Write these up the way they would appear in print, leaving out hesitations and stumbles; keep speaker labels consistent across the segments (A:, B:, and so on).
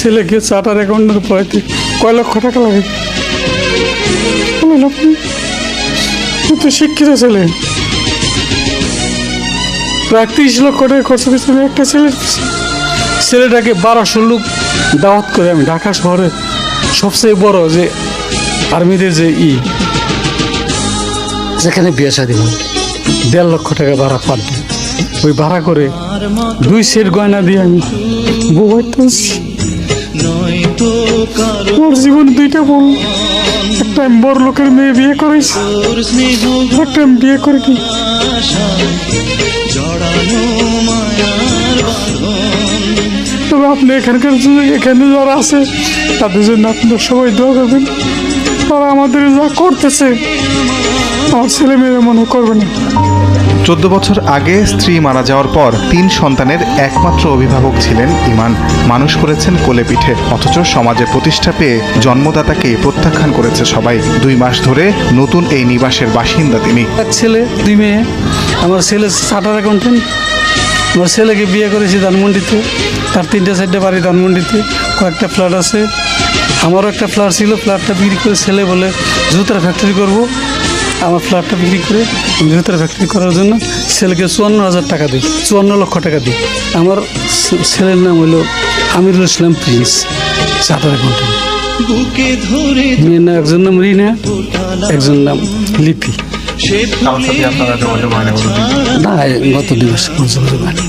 A: ছেলেকে charter accountant পড়াইতে কয় লক্ষ টাকা লাগে? বলেন আপনি, তো শিক্ষিত ছেলে, প্রায় 30 লক্ষ টাকা খরচ করেছি আমি একটা ছেলেটাকে 1200 লোক দাওয়াত করে আমি ঢাকা শহরে সবচেয়ে বড় যে আর্মিদের যে যেখানে বিয়ে শাদী হয় 1.5 লক্ষ টাকা ভাড়া পার দিন। ওই ভাড়া করে 2 সেট গয়না দিয়ে আমি বউ হইতেছি। আমার জীবনে 2টা বউ, একটা আমি বড় লোকের মেয়ে বিয়ে করেছি, একটা আমি বিয়ে করে কি। তবে আপনি এখানকার এখানে যারা আছে তাদের জন্য আপনারা সবাই দোয়া করবেন। তারা আমাদের যা করতেছে আমার ছেলে মেয়ে মনে করবে না।
B: 14 বছর আগে স্ত্রী মারা যাওয়ার পর 3 সন্তানের একমাত্র অভিভাবক ছিলেন ইমান। মানুষ করেছেন কোলে পিঠে, অথচ সমাজে প্রতিষ্ঠা পেয়ে জন্মদাতাকে প্রত্যাখ্যান করেছে সবাই। 2 মাস ধরে নতুন এই নিবাসের বাসিন্দা তিনি।
A: এক ছেলে 2 মেয়ে। আমার ছেলে চার্টার অ্যাকাউন্টেন্ট। আমার ছেলেকে বিয়ে করেছি ধানমন্ডিতে, তার 3-4টে বাড়ি ধানমন্ডিতে, কয়েকটা ফ্ল্যাট আছে। আমারও একটা ফ্ল্যাট ছিল, ফ্ল্যাটটা বিক্রি করে ছেলে বলে জুতার ফ্যাক্টরি করব। আমার ফ্ল্যাটটা বিক্রি করে জুতার ফ্যাক্টরি করার জন্য ছেলেকে 54,000 টাকা দিই, 54 লক্ষ টাকা দিই। আমার ছেলের নাম হলো Amirul Islam Prince, charter accountant. মেয়ের নাম, একজন নাম রিনা, একজন নাম লিপি। না, গত 2 মাস পর্যন্ত হয়নি।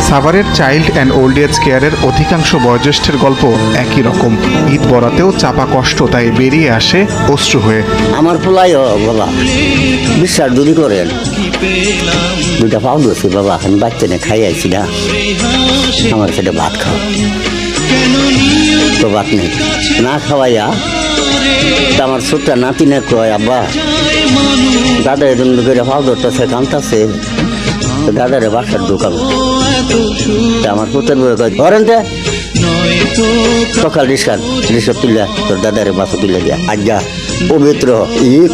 B: সাভারের চাইল্ড অ্যান্ড ওল্ড এজ কেয়ারের অধিকাংশ বয়োজ্যেষ্ঠের গল্প একই রকম। ঈদ বরাতেও চাপা কষ্ট, তাই বেরিয়ে আসে অশ্রু হয়ে।
C: আমার পোলাই বাবা বিশ্বাস দূরি করেন, 2টা পাও দিয়েছি বাবা, আমি বাচ্চা নিয়ে খাই আইছি না, আমার সেটা ভাত খাও তো ভাত নেই না খাওয়াইয়া। আমার ছোট্ট নাতিনে কয় আব্বা দাদা এরকম করে পাও ধরতেছে কামতাছে, দাদারে বাসার দোকান। আমার পুতের বই কয় ধরেন সকাল রিক্সা তুলে তোর দাদারে বাসা তুলে দিয়া আজ্ঞা পবিত্র ঈদ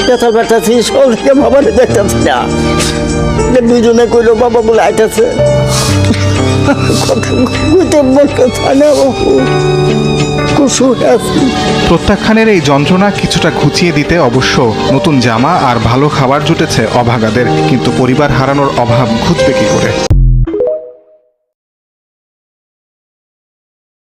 C: ব্যথা ব্যথাছি সবাইকে বাবারে দেখতেছি না। 2জনে কইলো বাবা বলে আইতেছে
B: প্রত্যাখ্যানের এই যন্ত্রণা কিছুটা ঘুচিয়ে দিতে অবশ্য নতুন জামা আর ভালো খাবার জুটেছে অভাগাদের, কিন্তু পরিবার হারানোর অভাব ঘুচবে কি করে?